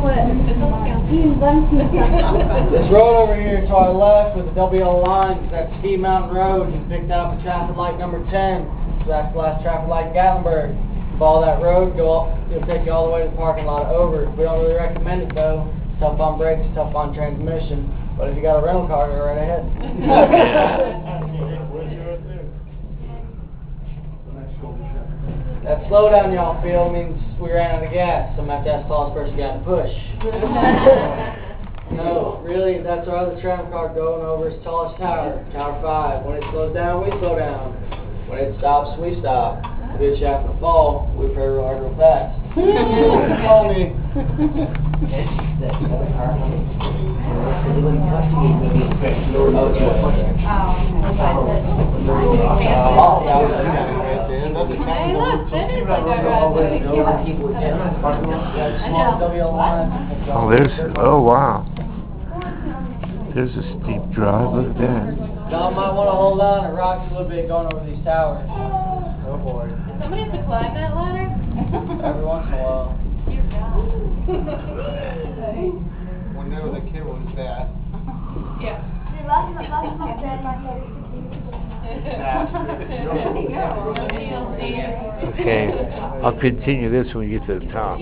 This road over here to our left with the WL line is that Ski Mountain Road. You picked up a traffic light number 10. So that's the last traffic light in Gatlinburg. Follow that road, it'll take you all the way to the parking lot over. We don't really recommend it though. It's tough on brakes, tough on transmission. But if you got a rental car, go right ahead. That slowdown y'all feel means we ran out of gas. So I'm going to have to ask the tallest person got to push. No, really, that's our other tram car going over its tallest tower, Tower 5. When it slows down, we slow down. When it stops, we stop. If it's having to fall, we pray real hard real fast. Call me. Oh, oh wow. There's a steep drive, look at that. Y'all might want to hold on, it rocks a little bit going over these towers. Oh boy. Does somebody have to climb that ladder? Every once in a while. When there was a kid was bad. Yeah. Okay, I'll continue this when we get to the top.